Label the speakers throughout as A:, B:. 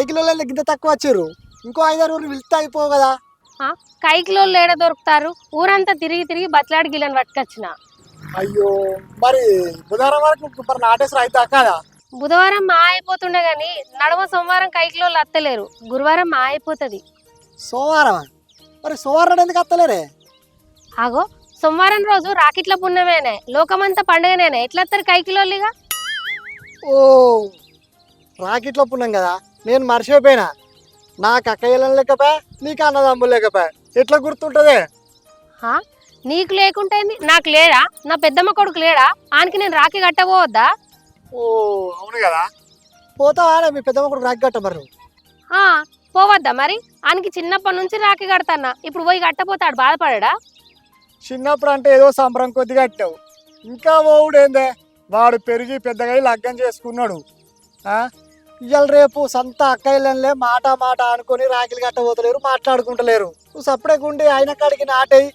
A: కైకిలో గింత తక్కువ వచ్చారు. ఇంకో 5-6 ఊరు పిలిస్తే అయిపోవు కదా.
B: కైకిలో ఏడ దొరుకుతారు? ఊరంతా తిరిగి తిరిగి బతలాడి గిళ్ళని పట్టుకొచ్చిన.
A: అయ్యో మరి బుధవారం వరకు మరి నాటేశ్వర అయితే కదా.
B: బుధవారం మా అయిపోతుండే గాని నడవ సోమవారం కైకిలో అత్తలేరు. గురువారం మా అయిపోతుంది.
A: సోమవారం మరి సోమవారం ఎందుకు అత్తలేరే?
B: ఆగో సోమవారం రోజు రాకిట్ల పుణ్యమేనే, లోకమంతా పండుగనేనే, ఎట్లా వస్తారు కైకిలోలిగా?
A: ఓ రాకెట్లో పున్నాం కదా, నేను మర్చిపోయినా. నాకు అక్కయ్యలను లేకపోయా, నీకు అన్నదమ్ములు లేకపోయా, ఎట్లా గుర్తుంటుంది?
B: నీకు లేకుంటే నాకు లేడా? నా పెద్దమ్మ కొడుకు లేడా? ఆనికి నేను రాఖీ కట్టబోవద్దా?
A: ఓ అవును కదా, పోతావా మీ పెద్దమ్మ కొడుకు రాఖీ కట్ట మరి?
B: పోవద్దా మరి? ఆనికి చిన్నప్పటి నుంచి రాఖీ కడతాన్నా, ఇప్పుడు పోయి కట్టపోతాడు బాధపడా?
A: చిన్నప్పుడు అంటే ఏదో సంబరం కొద్ది కట్టావు, ఇంకా ఓవుడేందే, వాడు పెరిగి పెద్దగా లగ్గం చేసుకున్నాడు. ఇవాళ రేపు సొంత అక్కయ్యలే మాట మాట అనుకొని రాఖీలు కట్టబోతలేరు, మాట్లాడుకుంటలేరు. నువ్వు సపరేట్ ఉండి ఆయన కాడికి నాటేయి.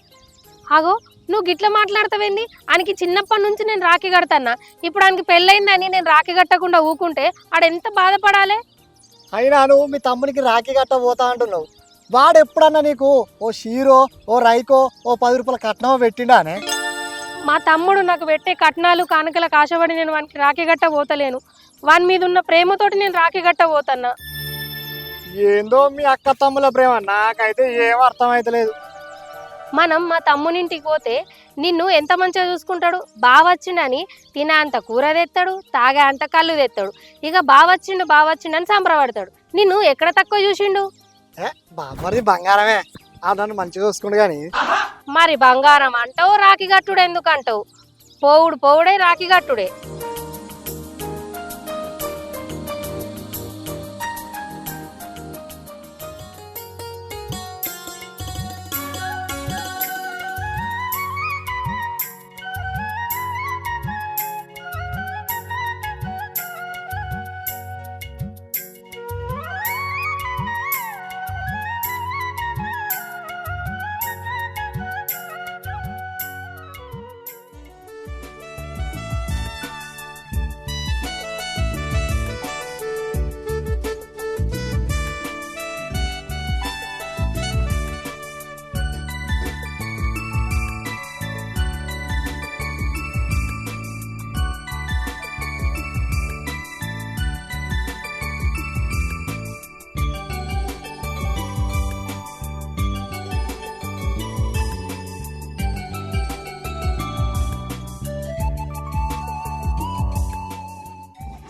B: ఆగో నువ్వు గిట్లా మాట్లాడతావేంది? ఆయనకి చిన్నప్పటి నుంచి నేను రాఖీ కడతాన్నా, ఇప్పుడు ఆయనకి పెళ్ళయిందని నేను రాఖీ కట్టకుండా ఊకుంటే ఆడెంత బాధపడాలి?
A: అయినా నువ్వు మీ తమ్మునికి రాఖీ కట్టబోతా అంటున్నావు, వాడు ఎప్పుడన్నా నీకు ఓ షీరో ఓ రైకో ఓ 10 రూపాయల కట్నమో పెట్టిండానే?
B: మా తమ్ముడు నాకు పెట్టే కట్నాలు కానుకలకు ఆశపడి నేను వానికి రాఖీ కట్ట పోతలేను. వాని మీద ఉన్న ప్రేమతోటి నేను రాఖీ కట్ట పోతన్నా.
A: ఏందో మీ అక్క తమ్ముల ప్రేమ, నాకైతే ఏం అర్థమైతలేదు.
B: మనం మా తమ్మునింటికి పోతే నిన్ను ఎంత మంచిగా చూసుకుంటాడు. బావచ్చిండని తినే అంత కూర తెస్తాడు, తాగే అంత కళ్ళు తెస్తాడు. ఇక బావచ్చిండు అని సంబరపడతాడు. నిన్ను ఎక్కడ తక్కువ చూసిండు?
A: బామ్మది బంగారమే, నన్ను మంచిగా చూసుకుండు కానీ.
B: మరి బంగారం అంటావు, రాఖీ కట్టుడు ఎందుకు అంటావు? పోవుడే రాఖీ కట్టుడే.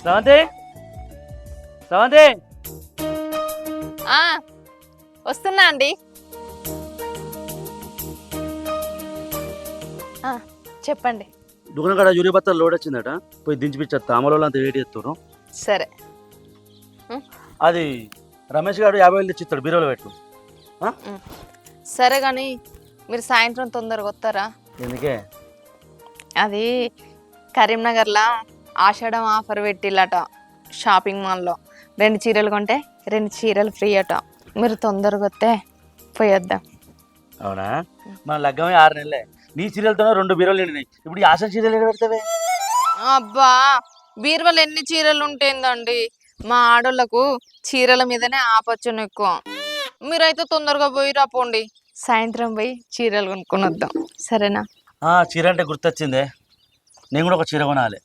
C: శ్రవంతి, శ్రవంతి,
D: వస్తున్నా అండి. చెప్పండి.
C: దుకాణం కాడ యూరియా బత్తాలు లోడ్ వచ్చిందట, పోయి దించిపిచ్చా. అమలు అంతా వెయిట్ చేస్తారు.
D: సరే.
C: అది రమేష్ గారు 50,000 తెచ్చిస్తాడు, బీరోలో పెట్టు.
D: సరే కానీ మీరు సాయంత్రం తొందరగా వస్తారా?
C: ఎందుకే?
D: అది కరీంనగర్లో ఆషాఢం ఆఫర్ పెట్టిల్లట షాపింగ్ మాల్లో. 2 చీరలు కొంటే 2 చీరలు ఫ్రీ అట. మీరు తొందరగా వస్తే పోయొద్దాం.
C: అవునా? మన లగ్గమే 6 నెలలే, నీ చీరలతోనే 2 బీరోలు నిండినాయి. ఇప్పుడు ఈ ఆశ చీరలు పెడతావే?
D: అబ్బా, బీరువాలు ఎన్ని చీరలు ఉంటుందండి. మా ఆడోళ్ళకు చీరల మీదనే ఆపచ్చును ఎక్కువ. మీరైతే తొందరగా పోయి రాపోండి, సాయంత్రం పోయి చీరలు కొనుక్కొని వద్దాం. సరేనా?
C: చీర అంటే గుర్తొచ్చిందే, నేను కూడా ఒక చీర కొనాలి.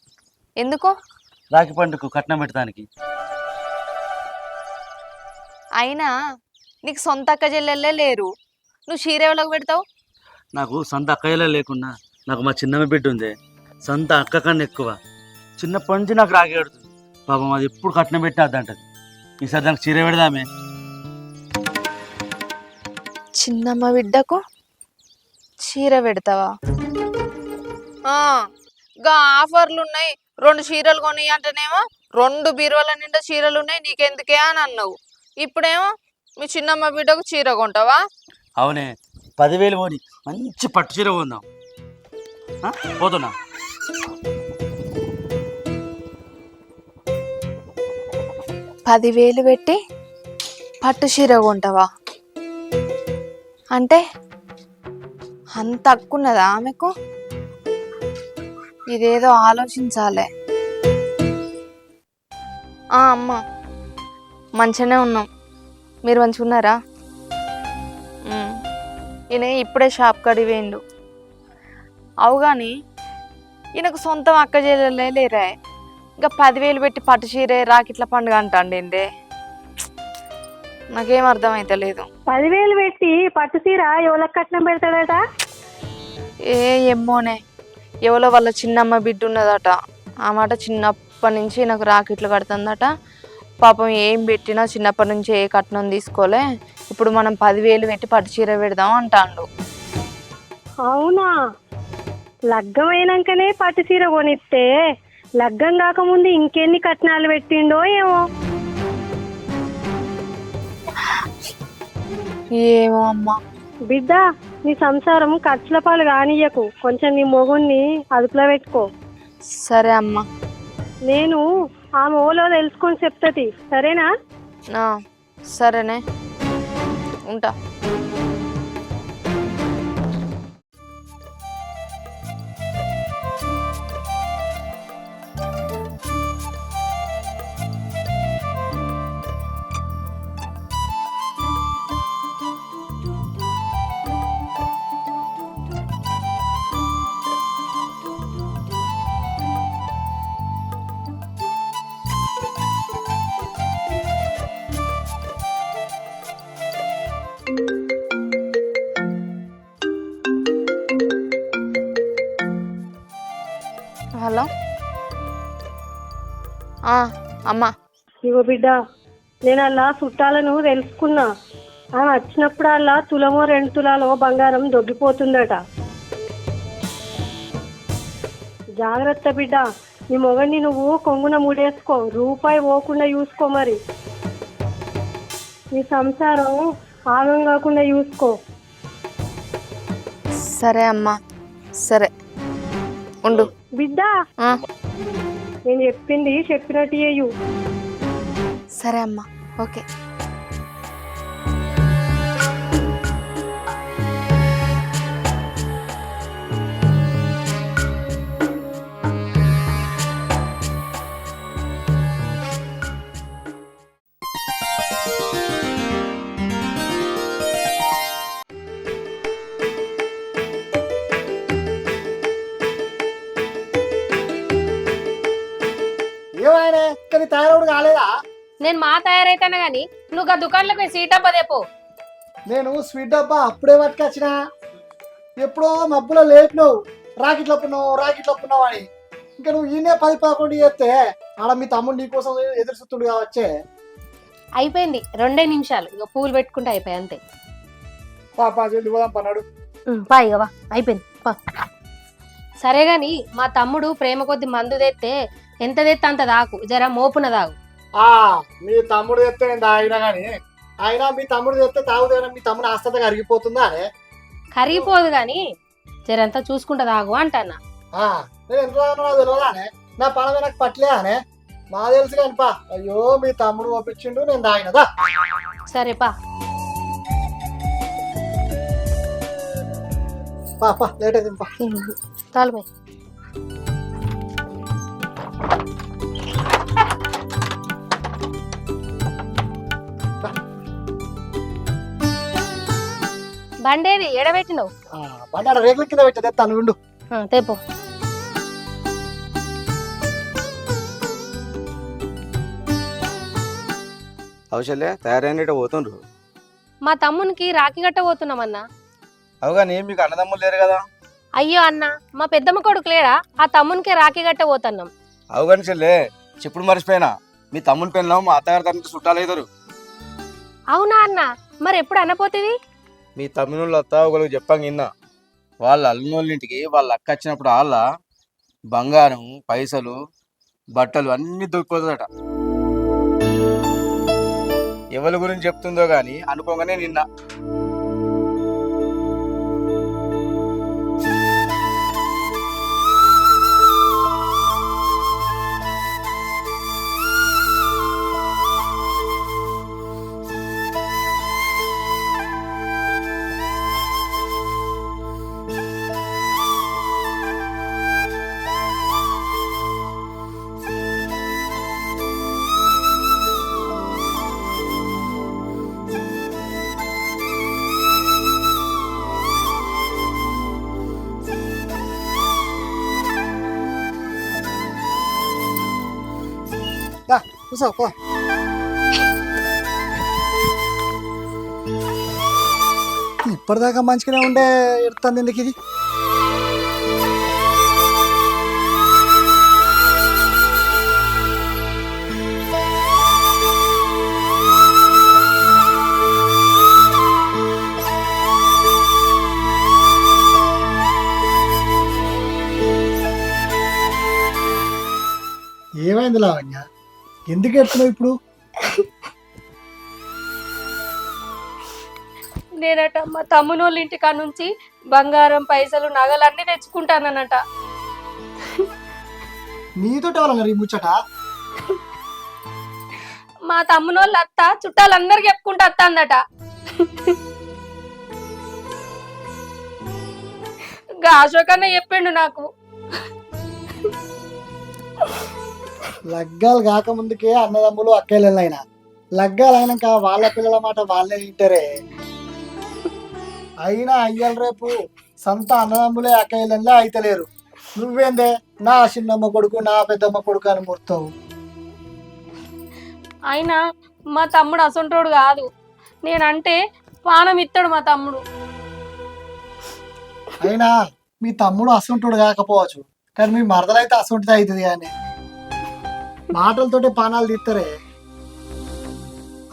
D: ఎందుకో?
C: రాఖీ పండుగకు కట్నం పెట్టడానికి.
D: అయినా నీకు సొంత అక్క చెల్లెళ్ళే లేరు, నువ్వు చీర ఎవరికి పెడతావు?
C: నాకు సొంత అక్కయ్యలే లేకున్నా నాకు మా చిన్నమ్మ బిడ్డ ఉంది, సొంత అక్క కన్నా ఎక్కువ. చిన్నప్పటి నుంచి నాకు రాఖీ కడుతుంది. పాపం అది ఎప్పుడు కట్నం పెట్టినద్దంటది. ఈసారి దానికి చీర పెడదామే.
D: చిన్నమ్మ బిడ్డకు చీర పెడతావా? గా ఆఫర్లు ఉన్నాయి, 2 చీరలు కొని అంటేనేమో 2 బీరువాల నిండా చీరలు ఉన్నాయి, నీకెందుకే అని అన్నావు. ఇప్పుడేమో మీ చిన్నమ్మ బిడ్డకు చీర కొంటావా?
C: అవునే, 10,000 పోని మంచి పట్టు చీర కొందాం. పోతున్నా.
D: 10,000 పెట్టి పట్టు చీర కొంటావా? అంటే అంత తక్కున్నదా ఆమెకు? ఇదేదో ఆలోచించాలే. అమ్మ, మంచిగానే ఉన్నాం. మీరు మంచిగా ఉన్నారా? ఈయన ఇప్పుడే షాప్ కాడికి పోయిండు. అవు కానీ ఈయనకు సొంతం అక్క చెల్లెలే లేరా? ఇంకా 10,000 పెట్టి పట్టు చీరే రాకిట్ల పండుగ అంటాండే. నాకేం అర్థమైతే లేదు.
E: 10,000 పెట్టి పట్టు చీర ఎవరికి కట్నం పెడతాడట?
D: ఏమోనే, ఎవరో వాళ్ళ చిన్నమ్మ బిడ్డ ఉన్నదట. ఆ మాట చిన్నప్పటి నుంచి నాకు రాకెట్లు కడుతుందట. పాపం ఏం పెట్టినా చిన్నప్పటి నుంచి ఏ కట్నం తీసుకోలే. ఇప్పుడు మనం 10,000 పెట్టి పట్టు చీర పెడదాం అంటాండు.
E: అవునా? లగ్గం అయినాకనే పట్టు చీర కొనిస్తే లగ్గం కాకముందు ఇంకెన్ని కట్నాలు పెట్టిండో ఏమో.
D: ఏమో అమ్మా.
E: బిడ్డ, నీ సంసారం ఖర్చుల పాలు కానియ్యకు. కొంచెం నీ మొగుణ్ణి అదుపులో పెట్టుకో.
D: సరే అమ్మా.
E: నేను ఆమె ఓలో తెలుసుకొని చెప్తుంది, సరేనా?
D: సరేనే, ఉంటా. హలో అమ్మా.
E: ఇగో బిడ్డ, నేను అలా చుట్టాలను తెలుసుకున్నా. ఆమె వచ్చినప్పుడు అలా తులమో 2 తులాలో బంగారం దొబ్బిపోతుందట. జాగ్రత్త బిడ్డ, నీ మొగని నువ్వు కొంగున ముడేసుకో. రూపాయి పోకుండా చూసుకో. మరి నీ సంసారం ఆగం కాకుండా చూసుకో.
D: సరే అమ్మా, సరే ఉండు.
E: బిడ్డ, నేను చెప్పింది చెప్పినట్టు చెయ్యు.
D: సరే అమ్మా, ఓకే.
A: ఏమైనా కానీ తయారవుడు కాలేదా?
B: నేను మా తయారైతాను గాని నువ్వు ఆ దుకాణంలోకి పోయి సీట్ డబ్బా తెపో.
A: నేను స్వీట్ డబ్బా అప్పుడే పట్టుకొచ్చిన. ఎప్పుడో మబ్బులో లేపినావు, రాకెట్లు అప్పున్నావు అని. ఇంకా నువ్వు ఈయనే 10-11 చేస్తే ఆడ మీ తమ్ముడు నీ కోసం ఎదురు చూస్తుండు కావచ్చే.
B: అయిపోయింది 2 నిమిషాలు. ఇక పూలు పెట్టుకుంటే అయిపోయి అంతే.
A: పాపా జల్ది పోదాం పన్నాడు.
B: పా ఇక వా, అయిపోయింది పా. సరే గాని మా తమ్ముడు ప్రేమ కొద్ది మందు తెస్తే ఎంత తెస్తే అంత దాకు, జర మోపున దాగు.
A: మీ తమ్ముడు తెస్తే నేను తాగినా కానీ అయినా మీ తమ్ముడు తెస్తే తాగుదేనా? మీ తమ్ముడు ఆస్తంతా కరిగిపోతుందా అనే?
B: కరిగిపోదు గాని జరంతా చూసుకుంటా దాగు అంటానా.
A: నేను ఎంత తాగినా తెలియదా అనే? నా పనమే నాకు పట్టలే అనే? మా తెలుసు కానీ పా. అయ్యో మీ తమ్ముడు ఒప్పించిండు, నేను తాగినదా.
B: సరే పా.
A: పా లేట్ అయింది పా.
B: తాలుపోయి బండేది ఎడబెట్టినవు?
A: బండి ఆడ రేకుల కింద పెట్టే తెస్తాను ఉండు.
B: తేపో.
F: అవసలే తయారైనట్టు పోతుండ్రు.
B: మా తమ్మునికి రాఖీ గట్ట పోతున్నామన్నా.
F: అవుగాని మీకు అన్నదమ్ములు లేరు కదా?
B: అయ్యో అన్న, మా పెద్దమ్మ కొడుకు లేడా? ఆ తమ్మునికి రాఖీ గట్ట పోతున్నాం.
F: అవుగాని చెల్లే, చెప్పుడు మర్చిపోయినా, మీ తమ్ముని పెళ్ళం మా అత్తగారి తనకి చుట్టాలవుతారు.
B: అవునా అన్న? మరి ఎప్పుడు అనపోతుంది?
F: మీ తమ్ముళ్ళు అత్త ఒకరికి చెప్పంగా విన్నా. వాళ్ళ అల్లునోళ్ళింటికి వాళ్ళ అక్క వచ్చినప్పుడు వాళ్ళ బంగారం, పైసలు, బట్టలు అన్ని దొరికిపోతుందట. ఎవరి గురించి చెప్తుందో గాని అనుకోగానే నిన్న
A: కూసో పో. ఇప్పటిదాకా మంచిగానే ఉండే ఎడుతుంది ఎందుకు ఇది? ఏమైంది లావణ్య? ఎందుకు ఎడుతున్నావు ఇప్పుడు?
B: నేనట మా తమ్మునోళ్ళ ఇంటికా నుంచి బంగారం పైసలు నగలన్నీ తెచ్చుకుంటానన్నట.
A: నీతోటి ఎవరన్నారు ఈ ముచ్చట?
B: మా తమ్మునోళ్ళ అత్త చుట్టాలందరికి చెప్పుకుంటూ వస్తాందట. అశోకన్న చెప్పిండు నాకు.
A: లగ్గాలు కాకముందుకే అన్నదమ్ములు అక్కయ్యలైనా, లగ్గాలు అయినాక వాళ్ళ పిల్లల మాట వాళ్ళే వింటారే. అయినా అయ్యాలి రేపు సొంత అన్నదమ్ములే అక్కయ్యలే అయితలేరు. నువ్వేందే నా చిన్నమ్మ కొడుకు నా పెద్దమ్మ కొడుకు అని ముర్తావు.
B: అయినా మా తమ్ముడు అసొంటోడు కాదు. నేనంటే పానం ఇస్తాడు మా తమ్ముడు.
A: అయినా మీ తమ్ముడు అసంటుడు కాకపోవచ్చు, కానీ మీ మరదలైతే అసంటిది అవుతుంది. కానీ మాటలతోటే పానాలు తీస్తారే.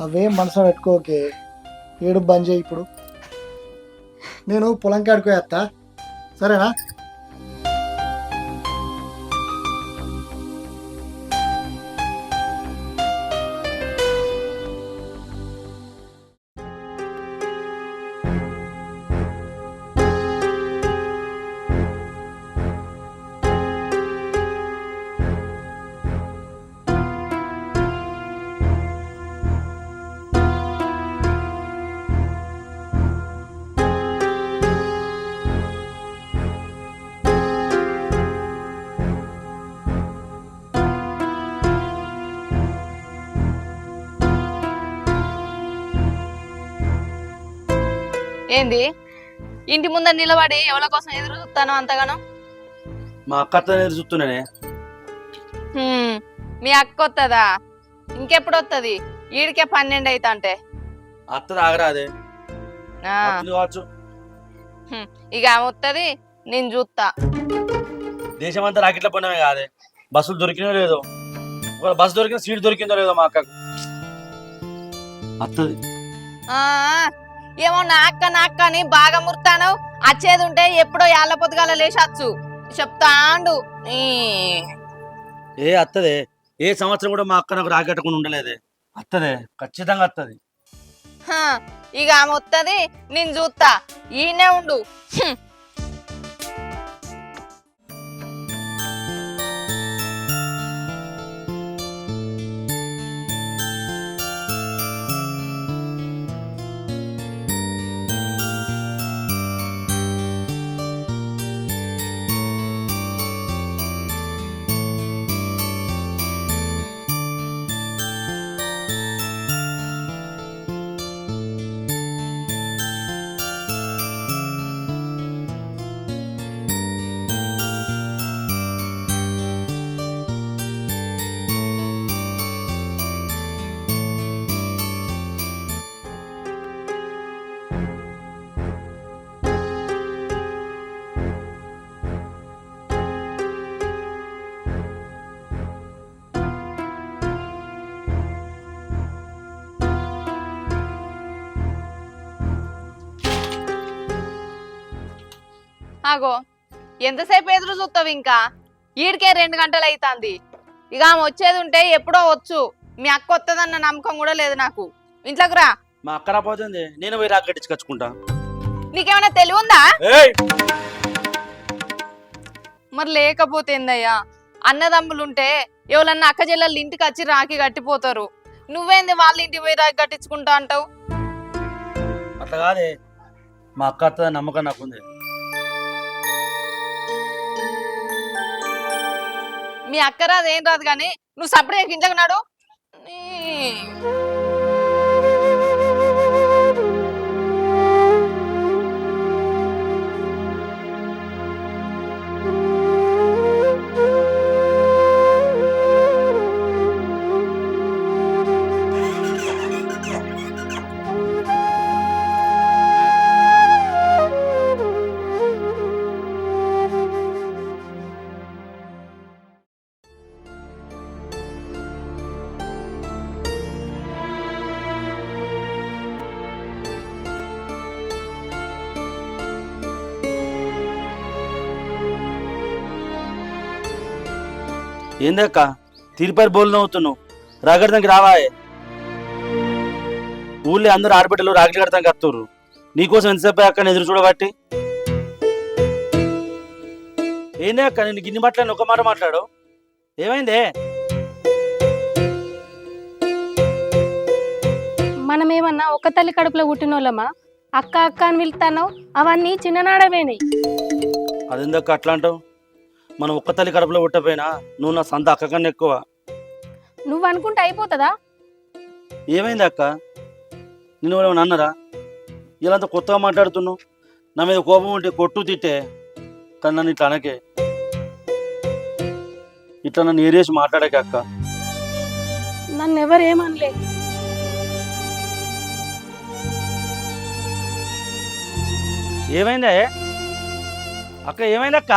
A: అవేం మనసులో పెట్టుకోకే, ఏడు బంద్ చేయి. ఇప్పుడు నేను పొలం కాడికి వేస్తా, సరేనా?
D: ఏంది ఇంటి ముందర నిలబడి ఎవరి కోసం ఎదురు చూస్తాను అంతగానో?
C: మా అక్కతో ఎదురు చూస్తున్నానే.
D: మీ అక్క వస్తుందా? ఇంకెప్పుడు వస్తుంది? ఈడికే 12 అవుతా అంటే
C: అత్తది ఆగరాదే కావచ్చు.
D: ఇక ఆమె వస్తుంది, నేను చూస్తా.
C: దేశం అంతా రాకెట్ల పోయినమే కాదే, బస్సులు దొరికినో లేదో, ఒక బస్సు దొరికిన సీట్ దొరికిందో లేదో మా అక్కకు. అత్తది.
D: ఏమో నా అక్క అని బాగా ముర్తాను. వచ్చేది ఉంటే ఎప్పుడో యాళ్ళ పొద్దుగాల లేచచ్చు చెప్తాండు.
C: ఏ అత్తదే, ఏ సంవత్సరం కూడా మా అక్క నాకు రాకెట్టకుండా ఉండలేదే. అత్తదే, ఖచ్చితంగా అత్తది.
D: ఇక ఆమె వస్తుంది, నేను చూస్తా. ఈయనే ఉండు. ఆగో, ఎంతసేపు ఎదురు చూస్తావు? ఇంకా ఈడికే 2 గంటలు అవుతుంది. ఇక ఆమె వచ్చేది ఉంటే ఎప్పుడో వచ్చు. మీ అక్క వస్తుందన్న నమ్మకం కూడా లేదు నాకు. ఇంట్లోకి రా.
C: మా అక్క రాపోతుంది, నేను పోయి రాకెట్టించుకొచ్చుకుంటా.
D: నీకేమైనా తెలివి ఉందా? మరి లేకపోతే ఏందయ్యా? అన్నదమ్ములుంటే ఎవరన్నా అక్క చెల్లెళ్ళు ఇంటికి వచ్చి రాఖీ కట్టిపోతారు. నువ్వేంది వాళ్ళ ఇంటికి పోయి రాఖీ కట్టించుకుంటా అంటావు?
C: అట్లా కాదే, మా అక్క వస్తుందని నమ్మకం నాకుంది.
D: మీ అక్క రాదు ఏం రాదు కానీ నువ్వు సపరేట్ ఇంట్లోకి నాడు.
C: ఏందక్క తిరుపతి బోలు నవ్వుతున్నావు రాగడతానికి రావాయే ఊళ్ళో అందరూ ఆడబిడ్డలు రాగిలి కడతానికి వస్తున్నారు నీకోసం ఎంతసేపు అక్క ఎదురు చూడబట్టి ఏందే అక్క నేను గిన్ని మాట్లాడిన ఒక మాట మాట్లాడు ఏమైందే
B: మనం ఏమన్నా ఒక్క తల్లి కడుపులో పుట్టిన వాళ్ళమా అక్క అక్క అని పిలుస్తాను అవన్నీ చిన్ననాడవేనాయి.
C: అదెందక్క అట్లా అంటావు మనం ఒక్క తల్లి కడుపులో పుట్టపోయినా నువ్వు నా సొంత అక్క కన్నా ఎక్కువ.
B: నువ్వు అనుకుంటే అయిపోతుందా?
C: ఏమైంది అక్క నేను ఏమైనా అన్నారా ఇలాంత కొత్తగా మాట్లాడుతున్నావు నా మీద కోపం ఉంటే కొట్టు తిట్టే కానీ నన్ను ఇట్లా అనకే ఇట్లా నన్ను ఏరియేసి మాట్లాడాకే అక్క.
B: నన్ను ఎవరేమనలే.
C: ఏమైందే అక్క ఏమైంది అక్క?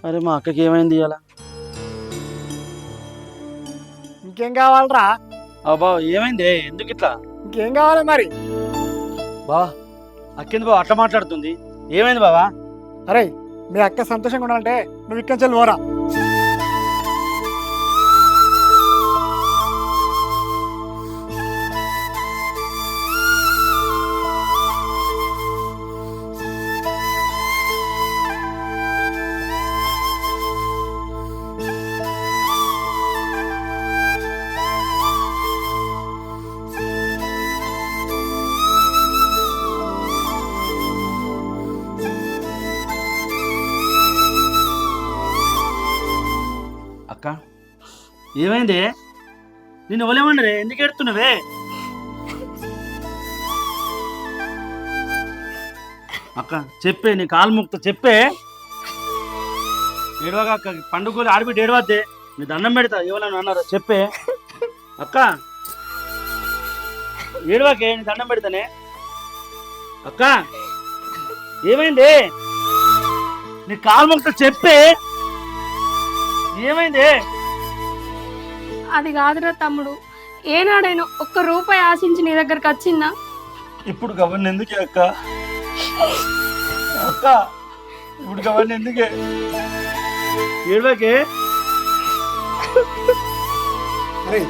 C: అరే మా అక్కకి ఏమైంది ఇవాళ?
A: ఇంకేం కావాలరా?
C: అబ్బా ఏమైంది ఎందుకు ఇట్లా?
A: ఇంకేం కావాలి మరి?
C: బా అక్కింది బావ అట్లా మాట్లాడుతుంది ఏమైంది బావా?
A: అరే మీ అక్క సంతోషంగా ఉండాలంటే నువ్వు ఇక్కడి నుంచి పోరా.
C: అక్క ఏమైంది? నిన్ను ఎవలేమన్నారే ఎందుకు ఎడుతున్నావే? అక్క చెప్పే నీ కాలు ముక్త చెప్పే. ఏడవగా అక్క పండుగలు ఆడిబిడ్డ ఏడవద్దే నీ దండం పెడతా ఎవరైనా అన్నారా చెప్పే. అక్క ఏడవాకే నీ దండం పెడతానే. అక్క ఏమైంది? నీ కాలు ముక్త చెప్పే ఏమైంది?
B: అది కాదురా తమ్ముడు, ఏనాడైనా ఒక్క రూపాయి ఆశించి నీ దగ్గరకు వచ్చిందా?
C: ఇప్పుడు గవర్న ఎందుకే అక్క? అక్క ఇప్పుడు గవర్న ఎందుకే ఏడవాకే?
A: అరే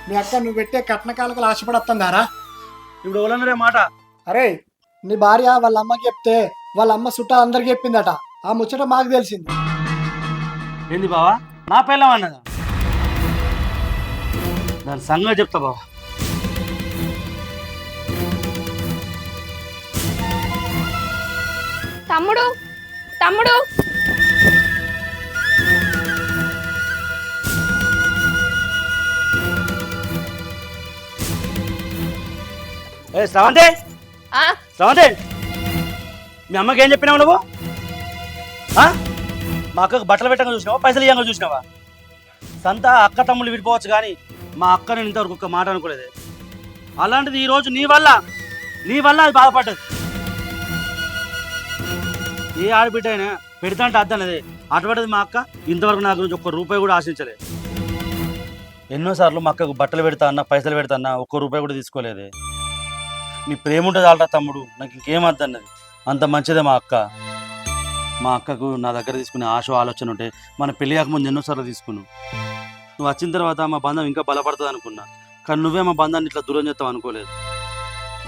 A: మీ అక్క నువ్వు పెట్టే కట్న కాలకలు ఆశపడతారా?
C: ఇప్పుడు ఎవరన్నారే మాట?
A: అరే నీ భార్య వాళ్ళ అమ్మకి చెప్తే వాళ్ళ అమ్మ చుట్టాలు అందరికి చెప్పిందట. ఆ ముచ్చట మాకు తెలిసింది.
C: ఏంది బావా నా పిల్లం అన్నదా? దాని సంగతి చెప్తా బావా.
B: తమ్ముడు తమ్ముడు
C: ఏ శ్రవంతి
D: ఆ?
C: శ్రవంతి మీ అమ్మకి ఏం చెప్పినావు నువ్వు? మా అక్కకు బట్టలు పెట్టంగా చూసినావా పైసలు ఇయ్యంగా చూసినావా? సంత అక్క తమ్ముళ్ళు విడిపోవచ్చు కానీ మా అక్క నేను ఇంతవరకు ఒక్క మాట అనుకోలేదు. అలాంటిది ఈరోజు నీ వల్ల అది బాధపడ్డది. ఏ ఆడబిడ్డ అయినా పెడతా అంటే అద్దన్నది అటువంటిది మా అక్క ఇంతవరకు నా గురించి ఒక్క రూపాయి కూడా ఆశించలేదు. ఎన్నోసార్లు మా అక్కకు బట్టలు పెడతా అన్నా పైసలు పెడతా అన్నా ఒక్క రూపాయి కూడా తీసుకోలేదే. నీ ప్రేమ ఉంటుంది ఆల్రా తమ్ముడు నాకు ఇంకేం అద్దన్నది. అంత మంచిదే మా అక్క. మా అక్కకు నా దగ్గర తీసుకునే ఆశ ఆలోచన ఉంటే మన పెళ్లి కాకముందు ఎన్నోసార్లు తీసుకున్నావు. నువ్వు వచ్చిన తర్వాత మా బంధం ఇంకా బలపడుతుంది అనుకున్నా కానీ నువ్వే మా బంధాన్ని ఇట్లా దూరం చేస్తావు అనుకోలేదు.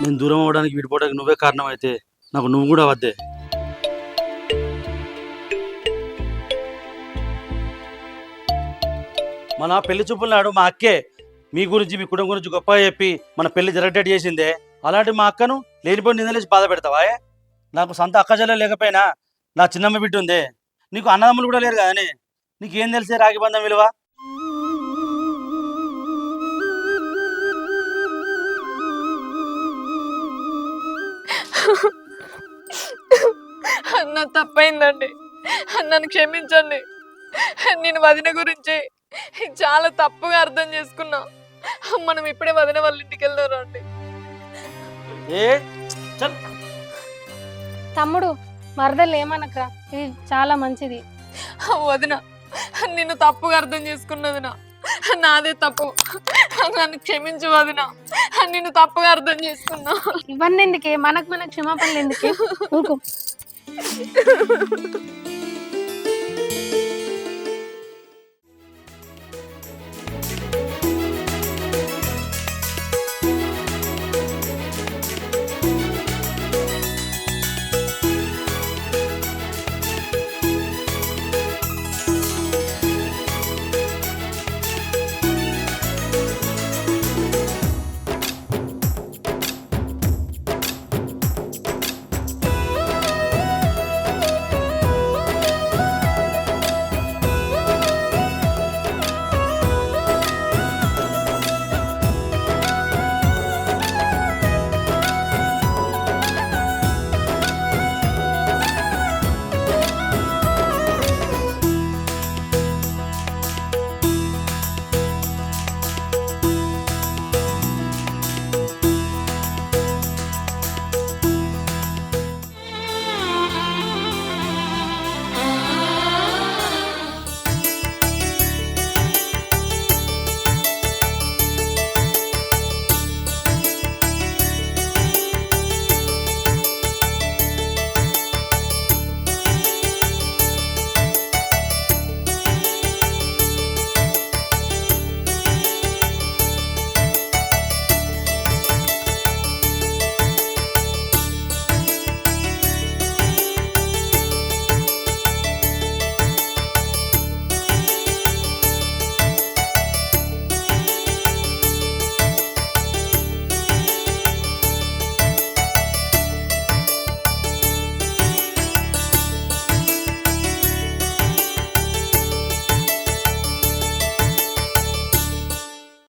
C: నేను దూరం అవ్వడానికి విడిపోవడానికి నువ్వే కారణం అయితే నాకు నువ్వు కూడా వద్దే. మన పెళ్లి చూపుల నాడు మా అక్కే మీ గురించి మీ కుటుంబం గురించి గొప్పగా చెప్పి మన పెళ్లి జరగటట్టు చేసిందే. అలాంటి మా అక్కను లేనిపోయి నిందలేసి బాధ పెడతావా? నాకు సొంత అక్క చెల్లెలు లేకపోయినా నా చిన్నమ్మ బిడ్డ ఉందే. నీకు అన్నదమ్ములు కూడా లేరు కదనే. నీకేం తెలిసే రాగి బంధం విలువ?
D: అన్న తప్పైందండి, నన్ను క్షమించండి. నేను వదిన గురించి చాలా తప్పుగా అర్థం చేసుకున్నా. మనం ఇప్పుడే వదిన వాళ్ళ ఇంటికి వెళ్దాం అండి.
B: తమ్ముడు మరదలు ఏమనకరా, ఇది చాలా మంచిది.
D: వదిన నిన్ను తప్పుగా అర్థం చేసుకున్నదినా, నాదే తప్పు. నన్ను క్షమించు వదిన, నిన్ను తప్పుగా అర్థం చేసుకున్నా.
B: ఇవన్నీ ఎందుకే, మనకు క్షమాపణలు ఎందుకే? ఊరుకో.